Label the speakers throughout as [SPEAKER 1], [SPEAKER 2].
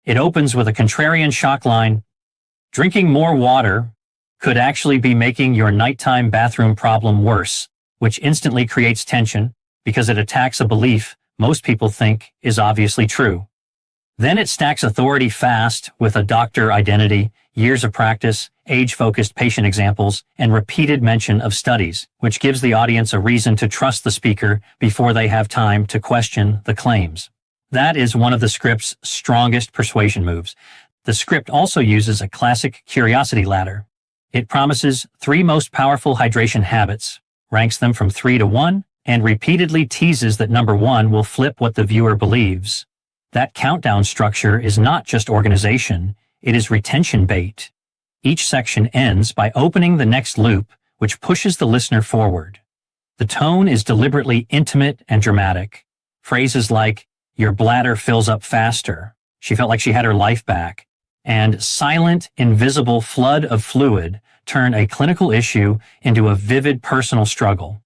[SPEAKER 1] It opens with a contrarian shock line. Drinking more water could actually be making your nighttime bathroom problem worse, which instantly creates tension because it attacks a belief most people think is obviously true. Then it stacks authority fast with a doctor identity, years of practice, age-focused patient examples, and repeated mention of studies, which gives the audience a reason to trust the speaker before they have time to question the claims. That is one of the script's strongest persuasion moves. The script also uses a classic curiosity ladder. It promises 3 most powerful hydration habits, ranks them from 3 to 1, and repeatedly teases that number 1 will flip what the viewer believes. That countdown structure is not just organization, it is retention bait. Each section ends by opening the next loop, which pushes the listener forward. The tone is deliberately intimate and dramatic. Phrases like, "Your bladder fills up faster," "She felt like she had her life back," and "silent, invisible flood of fluid" turn a clinical issue into a vivid personal struggle.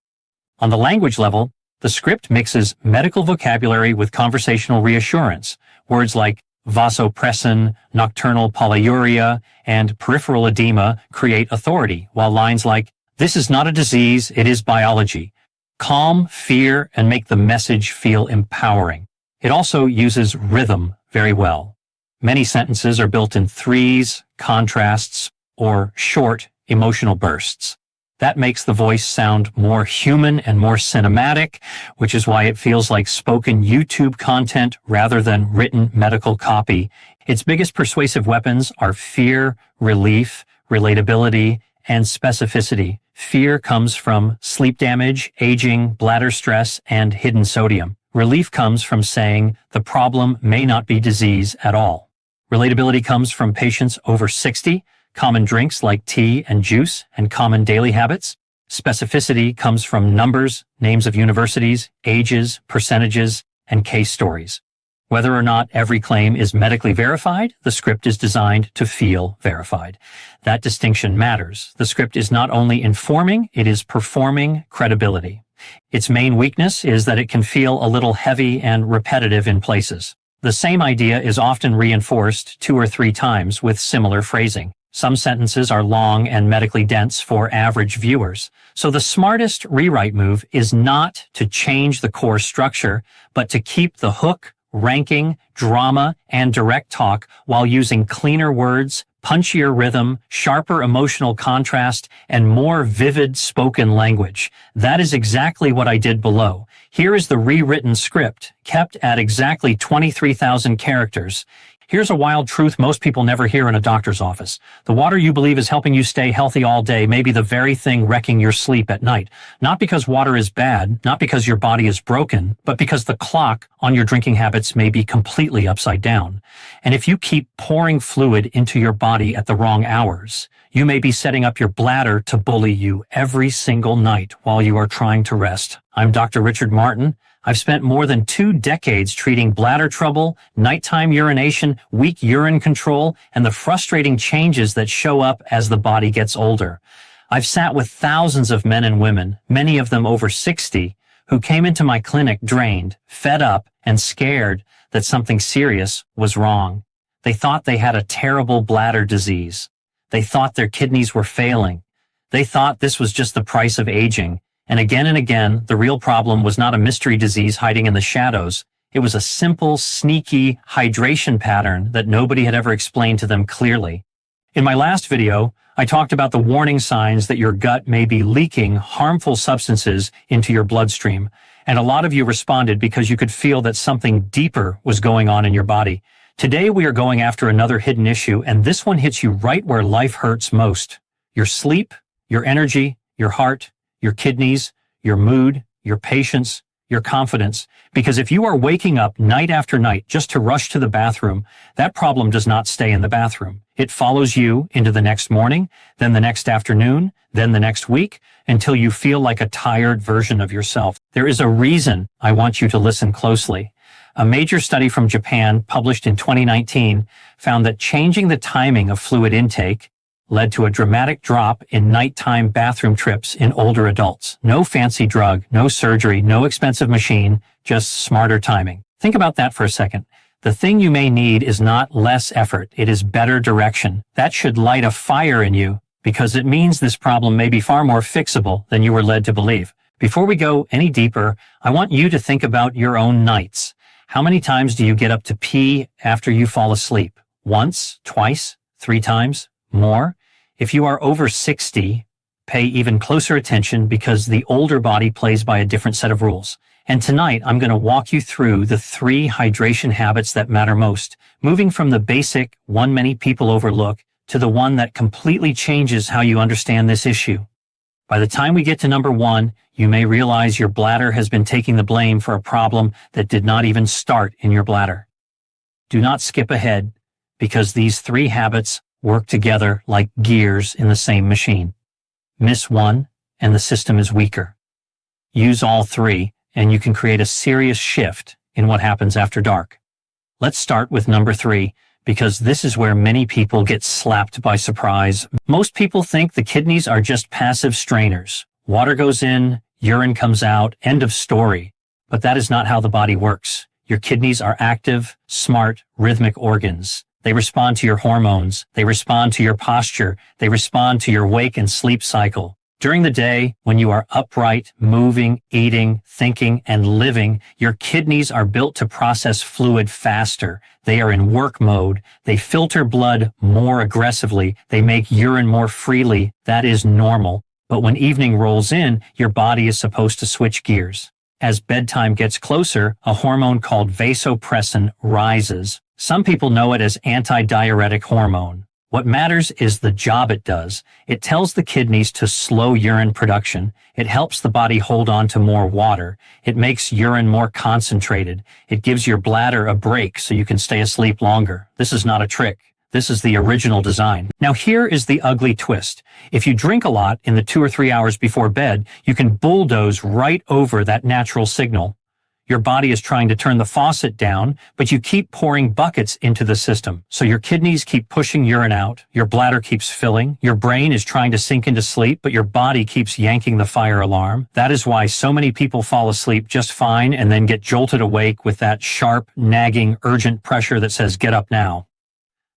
[SPEAKER 1] On the language level, the script mixes medical vocabulary with conversational reassurance. Words like vasopressin, nocturnal polyuria, and peripheral edema create authority, while lines like, "This is not a disease, it is biology," calm fear and make the message feel empowering. It also uses rhythm very well. Many sentences are built in threes, contrasts, or short emotional bursts. That makes the voice sound more human and more cinematic, which is why it feels like spoken YouTube content rather than written medical copy. Its biggest persuasive weapons are fear, relief, relatability, and specificity. Fear comes from sleep damage, aging, bladder stress, and hidden sodium. Relief comes from saying the problem may not be disease at all. Relatability comes from patients over 60, common drinks like tea and juice, and common daily habits. Specificity comes from numbers, names of universities, ages, percentages, and case stories. Whether or not every claim is medically verified, the script is designed to feel verified. That distinction matters. The script is not only informing, it is performing credibility. Its main weakness is that it can feel a little heavy and repetitive in places. The same idea is often reinforced 2 or 3 times with similar phrasing. Some sentences are long and medically dense for average viewers. So the smartest rewrite move is not to change the core structure, but to keep the hook, ranking, drama, and direct talk while using cleaner words, punchier rhythm, sharper emotional contrast, and more vivid spoken language. That is exactly what I did below. Here is the rewritten script, kept at exactly 23,000 characters. Here's a wild truth most people never hear in a doctor's office. The water you believe is helping you stay healthy all day may be the very thing wrecking your sleep at night. Not because water is bad, not because your body is broken, but because the clock on your drinking habits may be completely upside down. And if you keep pouring fluid into your body at the wrong hours, you may be setting up your bladder to bully you every single night while you are trying to rest. I'm Dr. Richard Martin. I've spent more than 2 decades treating bladder trouble, nighttime urination, weak urine control, and the frustrating changes that show up as the body gets older. I've sat with thousands of men and women, many of them over 60, who came into my clinic drained, fed up, and scared that something serious was wrong. They thought they had a terrible bladder disease. They thought their kidneys were failing. They thought this was just the price of aging. And again, the real problem was not a mystery disease hiding in the shadows. It was a simple, sneaky hydration pattern that nobody had ever explained to them clearly. In my last video, I talked about the warning signs that your gut may be leaking harmful substances into your bloodstream. And a lot of you responded because you could feel that something deeper was going on in your body. Today, we are going after another hidden issue, and this one hits you right where life hurts most. Your sleep, your energy, your heart, your kidneys, your mood, your patience, your confidence. Because if you are waking up night after night just to rush to the bathroom, that problem does not stay in the bathroom. It follows you into the next morning, then the next afternoon, then the next week, until you feel like a tired version of yourself. There is a reason I want you to listen closely. A major study from Japan, published in 2019, found that changing the timing of fluid intake led to a dramatic drop in nighttime bathroom trips in older adults. No fancy drug, no surgery, no expensive machine, just smarter timing. Think about that for a second. The thing you may need is not less effort, it is better direction. That should light a fire in you, because it means this problem may be far more fixable than you were led to believe. Before we go any deeper, I want you to think about your own nights. How many times do you get up to pee after you fall asleep? Once, twice, 3 times, more? If you are over 60, pay even closer attention because the older body plays by a different set of rules. And tonight, I'm going to walk you through the 3 hydration habits that matter most, moving from the basic one many people overlook to the one that completely changes how you understand this issue. By the time we get to number 1, you may realize your bladder has been taking the blame for a problem that did not even start in your bladder. Do not skip ahead, because these 3 habits work together like gears in the same machine. Miss one, and the system is weaker. Use all 3, and you can create a serious shift in what happens after dark. Let's start with number 3, because this is where many people get slapped by surprise. Most people think the kidneys are just passive strainers. Water goes in, urine comes out, end of story. But that is not how the body works. Your kidneys are active, smart, rhythmic organs. They respond to your hormones. They respond to your posture. They respond to your wake and sleep cycle. During the day, when you are upright, moving, eating, thinking, and living, your kidneys are built to process fluid faster. They are in work mode. They filter blood more aggressively. They make urine more freely. That is normal. But when evening rolls in, your body is supposed to switch gears. As bedtime gets closer, a hormone called vasopressin rises. Some people know it as antidiuretic hormone. What matters is the job it does. It tells the kidneys to slow urine production. It helps the body hold on to more water. It makes urine more concentrated. It gives your bladder a break so you can stay asleep longer. This is not a trick. This is the original design. Now here is the ugly twist. If you drink a lot in the 2 or 3 hours before bed, you can bulldoze right over that natural signal. Your body is trying to turn the faucet down, but you keep pouring buckets into the system. So your kidneys keep pushing urine out, your bladder keeps filling, your brain is trying to sink into sleep, but your body keeps yanking the fire alarm. That is why so many people fall asleep just fine and then get jolted awake with that sharp, nagging, urgent pressure that says, "Get up now."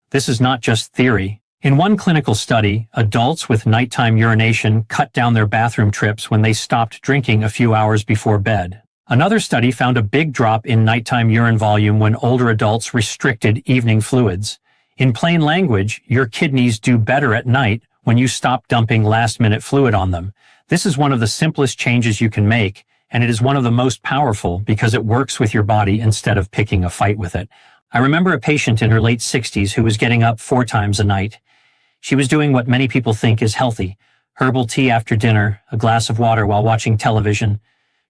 [SPEAKER 1] This is not just theory. In one clinical study, adults with nighttime urination cut down their bathroom trips when they stopped drinking a few hours before bed. Another study found a big drop in nighttime urine volume when older adults restricted evening fluids. In plain language, your kidneys do better at night when you stop dumping last-minute fluid on them. This is one of the simplest changes you can make, and it is one of the most powerful because it works with your body instead of picking a fight with it. I remember a patient in her late 60s who was getting up 4 times a night. She was doing what many people think is healthy: herbal tea after dinner, a glass of water while watching television,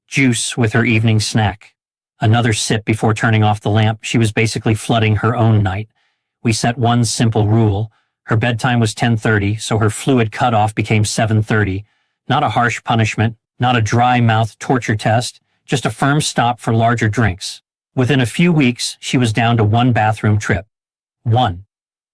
[SPEAKER 1] juice with her evening snack, another sip before turning off the lamp. She was basically flooding her own night. We set one simple rule. Her bedtime was 10:30, so her fluid cutoff became 7:30. Not a harsh punishment, not a dry mouth torture test, just a firm stop for larger drinks. Within a few weeks, she was down to 1 bathroom trip. 1.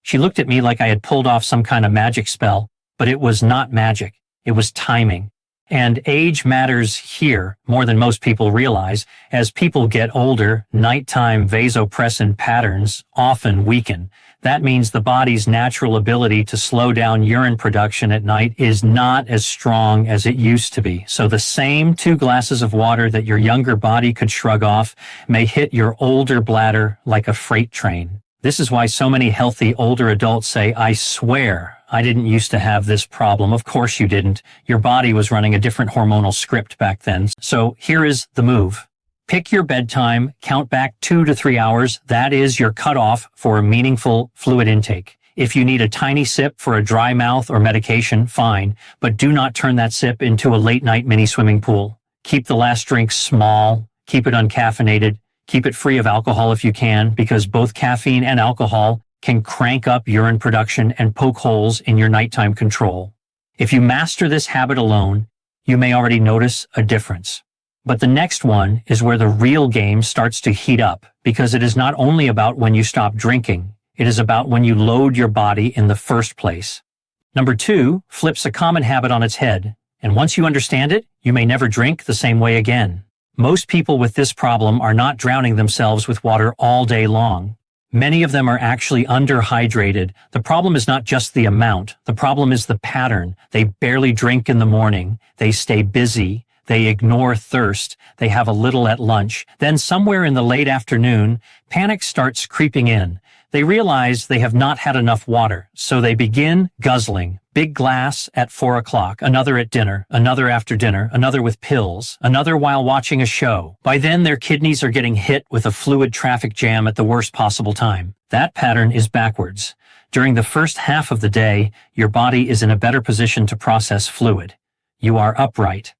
[SPEAKER 1] She looked at me like I had pulled off some kind of magic spell, but it was not magic. It was timing. And age matters here more than most people realize. As people get older, nighttime vasopressin patterns often weaken. That means the body's natural ability to slow down urine production at night is not as strong as it used to be. So the same 2 glasses of water that your younger body could shrug off may hit your older bladder like a freight train. This is why so many healthy older adults say, "I swear I didn't used to have this problem." Of course you didn't. Your body was running a different hormonal script back then. So here is the move. Pick your bedtime, count back 2 to 3 hours. That is your cutoff for a meaningful fluid intake. If you need a tiny sip for a dry mouth or medication, fine, but do not turn that sip into a late-night mini swimming pool. Keep the last drink small, keep it uncaffeinated, keep it free of alcohol if you can, because both caffeine and alcohol can crank up urine production and poke holes in your nighttime control. If you master this habit alone, you may already notice a difference. But the next one is where the real game starts to heat up, because it is not only about when you stop drinking, it is about when you load your body in the first place. Number 2 flips a common habit on its head, and once you understand it, you may never drink the same way again. Most people with this problem are not drowning themselves with water all day long. Many of them are actually underhydrated. The problem is not just the amount. The problem is the pattern. They barely drink in the morning. They stay busy. They ignore thirst. They have a little at lunch. Then somewhere in the late afternoon, panic starts creeping in. They realize they have not had enough water, so they begin guzzling. Big glass at 4 o'clock, another at dinner, another after dinner, another with pills, another while watching a show. By then, their kidneys are getting hit with a fluid traffic jam at the worst possible time. That pattern is backwards. During the first half of the day, your body is in a better position to process fluid. You are upright.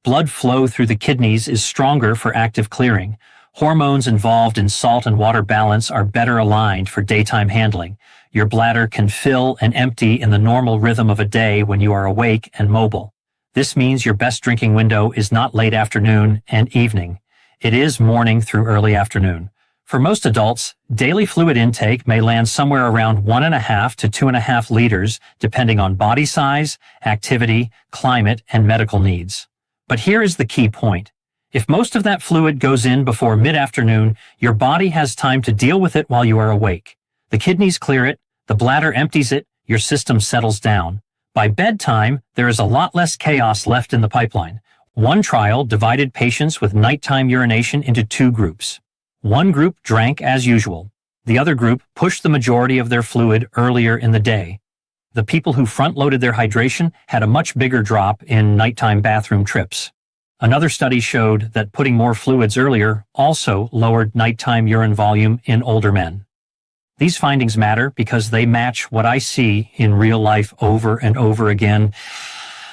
[SPEAKER 1] Blood flow through the kidneys is stronger for active clearing. Hormones involved in salt and water balance are better aligned for daytime handling. Your bladder can fill and empty in the normal rhythm of a day when you are awake and mobile. This means your best drinking window is not late afternoon and evening. It is morning through early afternoon. For most adults, daily fluid intake may land somewhere around 1.5 to 2.5 liters, depending on body size, activity, climate, and medical needs. But here is the key point. If most of that fluid goes in before mid-afternoon, your body has time to deal with it while you are awake. The kidneys clear it, the bladder empties it, your system settles down. By bedtime, there is a lot less chaos left in the pipeline. One trial divided patients with nighttime urination into 2 groups. One group drank as usual. The other group pushed the majority of their fluid earlier in the day. The people who front-loaded their hydration had a much bigger drop in nighttime bathroom trips. Another study showed that putting more fluids earlier also lowered nighttime urine volume in older men. These findings matter because they match what I see in real life over and over again.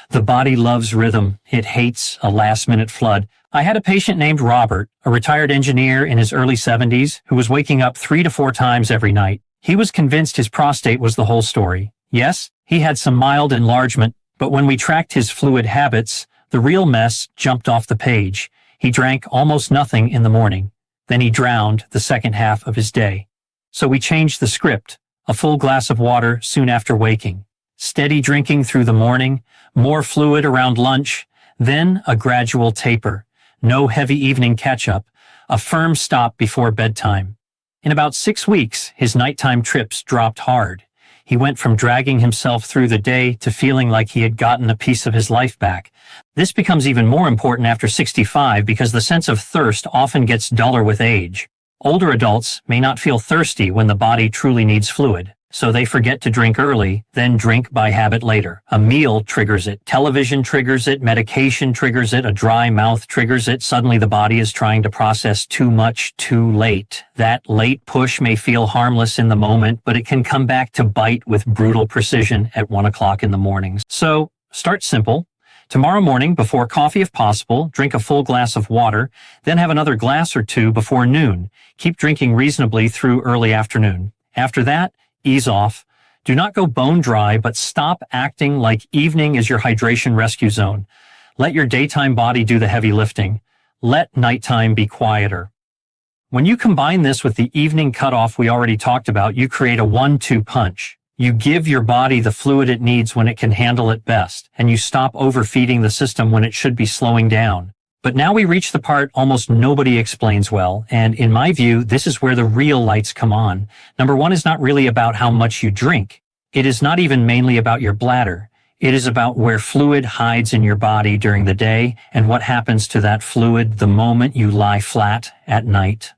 [SPEAKER 1] The body loves rhythm. It hates a last-minute flood. I had a patient named Robert, a retired engineer in his early 70s, who was waking up 3 to 4 times every night. He was convinced his prostate was the whole story. Yes, he had some mild enlargement, but when we tracked his fluid habits, the real mess jumped off the page. He drank almost nothing in the morning. Then he drowned the second half of his day. So we changed the script. A full glass of water soon after waking. Steady drinking through the morning. More fluid around lunch. Then a gradual taper. No heavy evening catch-up. A firm stop before bedtime. In about 6 weeks, his nighttime trips dropped hard. He went from dragging himself through the day to feeling like he had gotten a piece of his life back. This becomes even more important after 65 because the sense of thirst often gets duller with age. Older adults may not feel thirsty when the body truly needs fluid, so they forget to drink early, then drink by habit later. A meal triggers it, television triggers it, medication triggers it, a dry mouth triggers it. Suddenly the body is trying to process too much too late. That late push may feel harmless in the moment, but it can come back to bite with brutal precision at 1 o'clock in the morning. So, start simple. Tomorrow morning, before coffee if possible, drink a full glass of water, then have another glass or 2 before noon. Keep drinking reasonably through early afternoon. After that, ease off. Do not go bone dry, but stop acting like evening is your hydration rescue zone. Let your daytime body do the heavy lifting. Let nighttime be quieter. When you combine this with the evening cutoff we already talked about, you create a 1-2 punch. You give your body the fluid it needs when it can handle it best, and you stop overfeeding the system when it should be slowing down. But now we reach the part almost nobody explains well, and in my view, this is where the real lights come on. Number 1 is not really about how much you drink. It is not even mainly about your bladder. It is about where fluid hides in your body during the day and what happens to that fluid the moment you lie flat at night.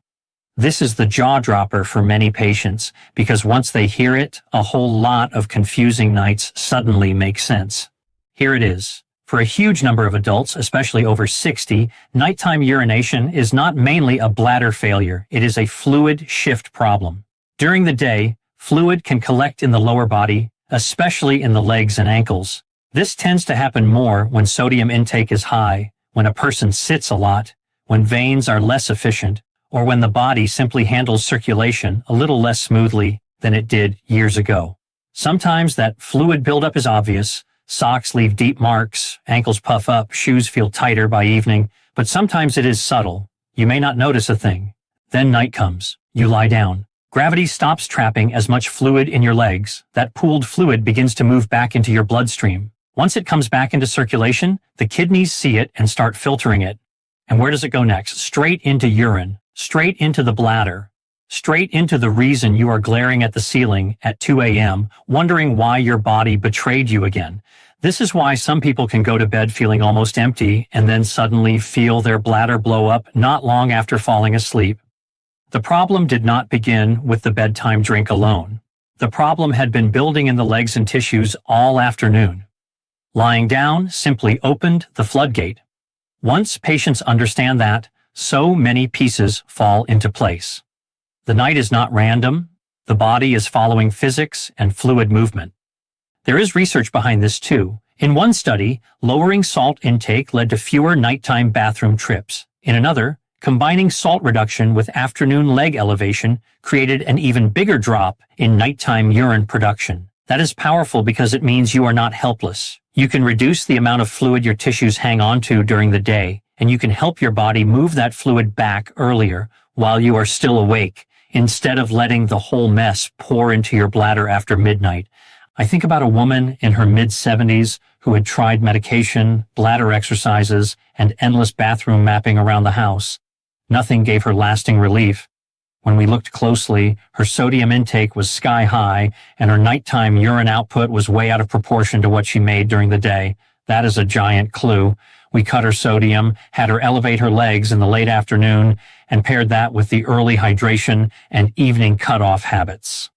[SPEAKER 1] This is the jaw dropper for many patients, because once they hear it, a whole lot of confusing nights suddenly make sense. Here it is. For a huge number of adults, especially over 60, nighttime urination is not mainly a bladder failure. It is a fluid shift problem. During the day, fluid can collect in the lower body, especially in the legs and ankles. This tends to happen more when sodium intake is high, when a person sits a lot, when veins are less efficient, or when the body simply handles circulation a little less smoothly than it did years ago. Sometimes that fluid buildup is obvious. Socks leave deep marks, ankles puff up, shoes feel tighter by evening, but sometimes it is subtle. You may not notice a thing. Then night comes. You lie down. Gravity stops trapping as much fluid in your legs. That pooled fluid begins to move back into your bloodstream. Once it comes back into circulation, the kidneys see it and start filtering it. And where does it go next? Straight into urine, straight into the bladder. straight into the reason you are glaring at the ceiling at 2 a.m., wondering why your body betrayed you again. This is why some people can go to bed feeling almost empty and then suddenly feel their bladder blow up not long after falling asleep. The problem did not begin with the bedtime drink alone. The problem had been building in the legs and tissues all afternoon. Lying down simply opened the floodgate. Once patients understand that, so many pieces fall into place. The night is not random. The body is following physics and fluid movement. There is research behind this too. In one study, lowering salt intake led to fewer nighttime bathroom trips. In another, combining salt reduction with afternoon leg elevation created an even bigger drop in nighttime urine production. That is powerful because it means you are not helpless. You can reduce the amount of fluid your tissues hang on to during the day, and you can help your body move that fluid back earlier while you are still awake, instead of letting the whole mess pour into your bladder after midnight. I think about a woman in her mid-70s who had tried medication, bladder exercises, and endless bathroom mapping around the house. Nothing gave her lasting relief. When we looked closely, her sodium intake was sky high, and her nighttime urine output was way out of proportion to what she made during the day. That is a giant clue. We cut her sodium, had her elevate her legs in the late afternoon, and paired that with the early hydration and evening cutoff habits.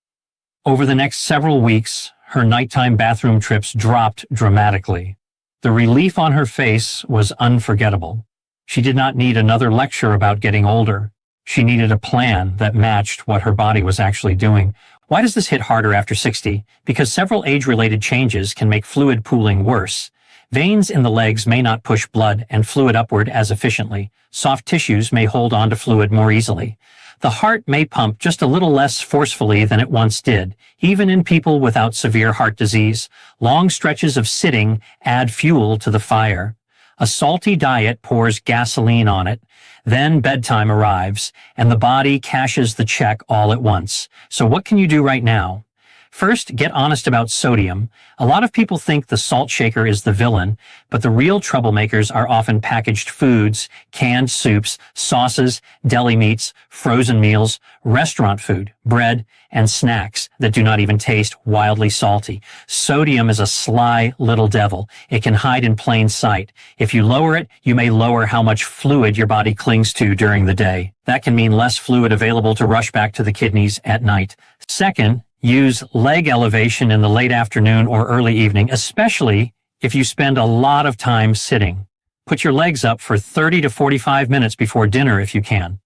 [SPEAKER 1] Over the next several weeks, her nighttime bathroom trips dropped dramatically. The relief on her face was unforgettable. She did not need another lecture about getting older. She needed a plan that matched what her body was actually doing. Why does this hit harder after 60? Because several age-related changes can make fluid pooling worse. Veins in the legs may not push blood and fluid upward as efficiently. Soft tissues may hold on to fluid more easily. The heart may pump just a little less forcefully than it once did, even in people without severe heart disease. Long stretches of sitting add fuel to the fire. A salty diet pours gasoline on it. Then bedtime arrives, and the body cashes the check all at once. So what can you do right now? First, get honest about sodium. A lot of people think the salt shaker is the villain, but the real troublemakers are often packaged foods, canned soups, sauces, deli meats, frozen meals, restaurant food, bread, and snacks that do not even taste wildly salty. Sodium is a sly little devil. It can hide in plain sight. If you lower it, you may lower how much fluid your body clings to during the day. That can mean less fluid available to rush back to the kidneys at night. Second, use leg elevation in the late afternoon or early evening, especially if you spend a lot of time sitting. Put your legs up for 30 to 45 minutes before dinner if you can.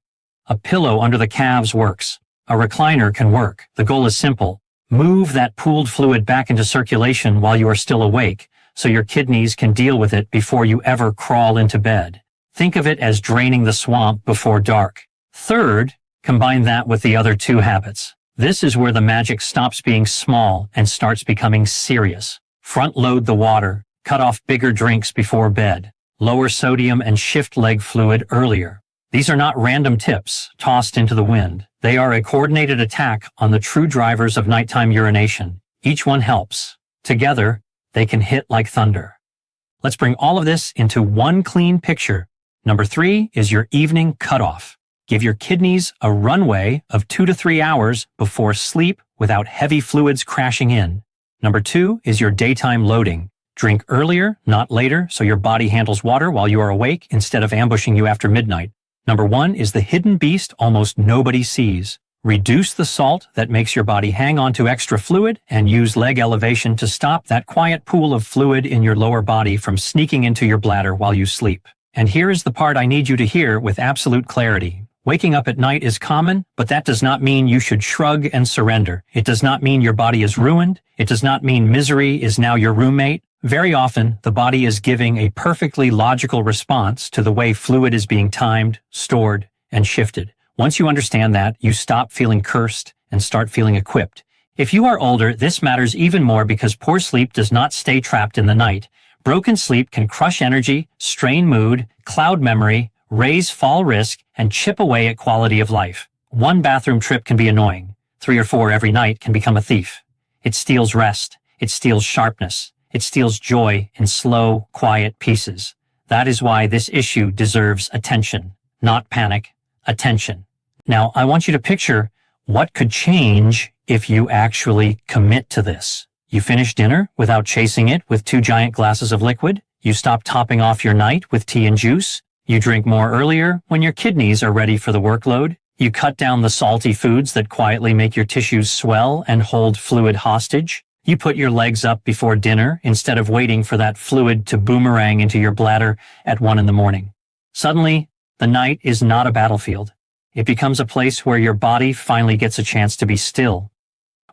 [SPEAKER 1] A pillow under the calves works. A recliner can work. The goal is simple. Move that pooled fluid back into circulation while you are still awake, so your kidneys can deal with it before you ever crawl into bed. Think of it as draining the swamp before dark. Third, combine that with the other two habits. This is where the magic stops being small and starts becoming serious. Front load the water, cut off bigger drinks before bed, lower sodium and shift leg fluid earlier. These are not random tips tossed into the wind. They are a coordinated attack on the true drivers of nighttime urination. Each one helps. Together, they can hit like thunder. Let's bring all of this into one clean picture. Number 3 is your evening cutoff. Give your kidneys a runway of 2 to 3 hours before sleep without heavy fluids crashing in. Number 2 is your daytime loading. Drink earlier, not later, so your body handles water while you are awake instead of ambushing you after midnight. Number 1 is the hidden beast almost nobody sees. Reduce the salt that makes your body hang on to extra fluid and use leg elevation to stop that quiet pool of fluid in your lower body from sneaking into your bladder while you sleep. And here is the part I need you to hear with absolute clarity. Waking up at night is common, but that does not mean you should shrug and surrender. It does not mean your body is ruined. It does not mean misery is now your roommate. Very often, the body is giving a perfectly logical response to the way fluid is being timed, stored, and shifted. Once you understand that, you stop feeling cursed and start feeling equipped. If you are older, this matters even more because poor sleep does not stay trapped in the night. Broken sleep can crush energy, strain mood, cloud memory, raise fall risk, and chip away at quality of life. One bathroom trip can be annoying. 3 or 4 every night can become a thief. It steals rest. It steals sharpness. It steals joy in slow, quiet pieces. That is why this issue deserves attention. Not panic, attention. Now, I want you to picture What could change if you actually commit to this? You finish dinner without chasing it with 2 giant glasses of liquid. You stop topping off your night with tea and juice. You drink more earlier when your kidneys are ready for the workload. You cut down the salty foods that quietly make your tissues swell and hold fluid hostage. You put your legs up before dinner instead of waiting for that fluid to boomerang into your bladder at 1 in the morning. Suddenly, the night is not a battlefield. It becomes a place where your body finally gets a chance to be still.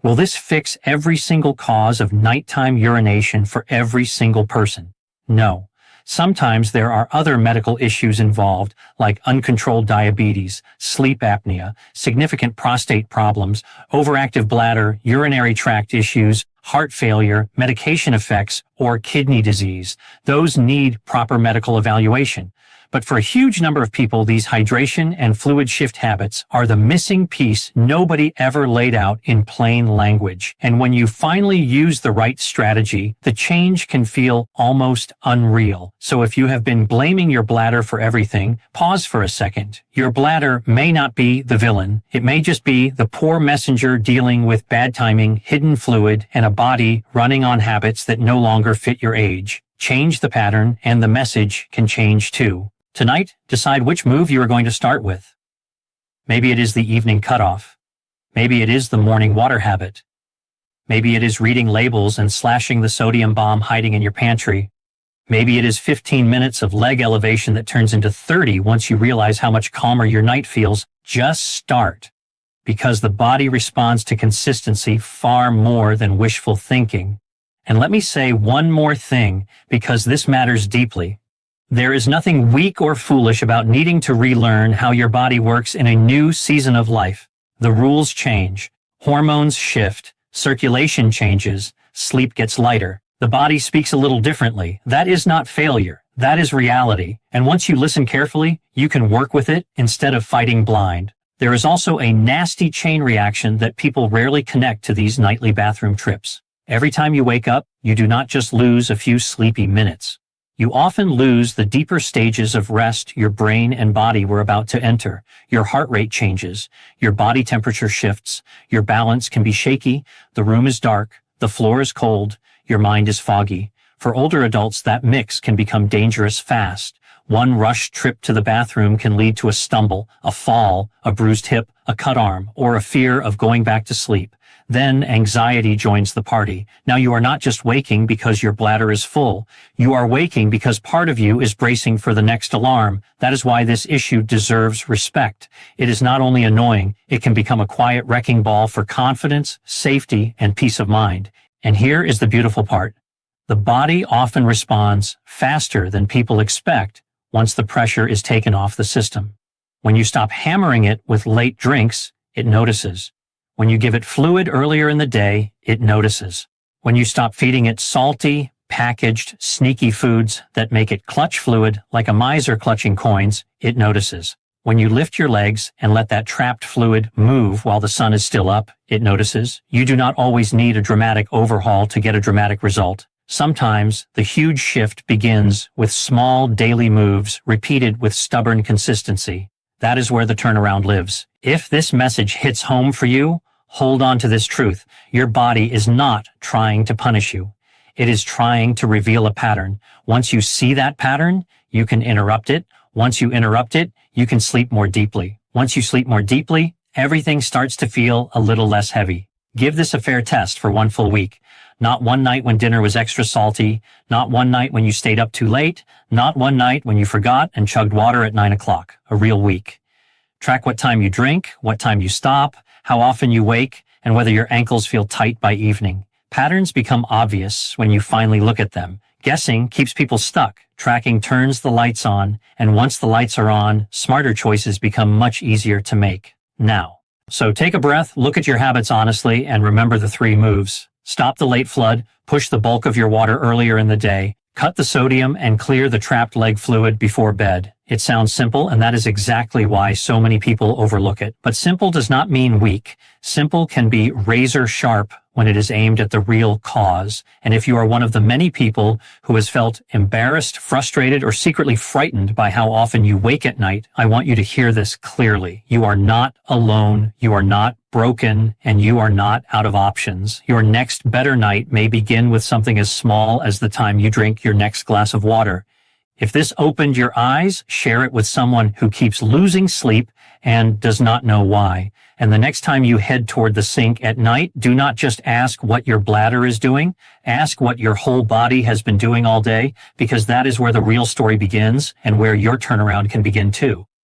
[SPEAKER 1] Will this fix every single cause of nighttime urination for every single person? No. Sometimes there are other medical issues involved, like uncontrolled diabetes, sleep apnea, significant prostate problems, overactive bladder, urinary tract issues, heart failure, medication effects, or kidney disease. Those need proper medical evaluation. But for a huge number of people, these hydration and fluid shift habits are the missing piece nobody ever laid out in plain language. And when you finally use the right strategy, the change can feel almost unreal. So if you have been blaming your bladder for everything, pause for a second. Your bladder may not be the villain. It may just be the poor messenger dealing with bad timing, hidden fluid, and a body running on habits that no longer fit your age. Change the pattern, and the message can change too. Tonight, decide which move you are going to start with. Maybe it is the evening cutoff. Maybe it is the morning water habit. Maybe it is reading labels and slashing the sodium bomb hiding in your pantry. Maybe it is 15 minutes of leg elevation that turns into 30 once you realize how much calmer your night feels. Just start, because the body responds to consistency far more than wishful thinking. And let me say one more thing, because this matters deeply. There is nothing weak or foolish about needing to relearn how your body works in a new season of life. The rules change, hormones shift, circulation changes, sleep gets lighter. The body speaks a little differently. That is not failure. That is reality. And once you listen carefully, you can work with it instead of fighting blind. There is also a nasty chain reaction that people rarely connect to these nightly bathroom trips. Every time you wake up, you do not just lose a few sleepy minutes. You often lose the deeper stages of rest your brain and body were about to enter. Your heart rate changes, your body temperature shifts, your balance can be shaky, the room is dark, the floor is cold, your mind is foggy. For older adults, that mix can become dangerous fast. One rushed trip to the bathroom can lead to a stumble, a fall, a bruised hip, a cut arm, or a fear of going back to sleep. Then anxiety joins the party. Now you are not just waking because your bladder is full. You are waking because part of you is bracing for the next alarm. That is why this issue deserves respect. It is not only annoying, it can become a quiet wrecking ball for confidence, safety, and peace of mind. And here is the beautiful part. The body often responds faster than people expect once the pressure is taken off the system. When you stop hammering it with late drinks, it notices. When you give it fluid earlier in the day, it notices. When you stop feeding it salty, packaged, sneaky foods that make it clutch fluid like a miser clutching coins, it notices. When you lift your legs and let that trapped fluid move while the sun is still up, it notices. You do not always need a dramatic overhaul to get a dramatic result. Sometimes the huge shift begins with small daily moves repeated with stubborn consistency. That is where the turnaround lives. If this message hits home for you, hold on to this truth. Your body is not trying to punish you. It is trying to reveal a pattern. Once you see that pattern, you can interrupt it. Once you interrupt it, you can sleep more deeply. Once you sleep more deeply, everything starts to feel a little less heavy. Give this a fair test for 1 full week. Not one night when dinner was extra salty, not one night when you stayed up too late, not one night when you forgot and chugged water at 9 o'clock. A real week. Track what time you drink, what time you stop, how often you wake, and whether your ankles feel tight by evening. Patterns become obvious when you finally look at them. Guessing keeps people stuck. Tracking turns the lights on, and once the lights are on, smarter choices become much easier to make. Now. So take a breath, look at your habits honestly, and remember the 3 moves. Stop the late flood, push the bulk of your water earlier in the day, cut the sodium, and clear the trapped leg fluid before bed. It sounds simple, and that is exactly why so many people overlook it. But simple does not mean weak. Simple can be razor sharp when it is aimed at the real cause. And if you are one of the many people who has felt embarrassed, frustrated, or secretly frightened by how often you wake at night, I want you to hear this clearly. You are not alone. You are not broken, and you are not out of options. Your next better night may begin with something as small as the time you drink your next glass of water. If this opened your eyes, share it with someone who keeps losing sleep and does not know why. And the next time you head toward the sink at night, do not just ask what your bladder is doing. Ask what your whole body has been doing all day, because that is where the real story begins and where your turnaround can begin too.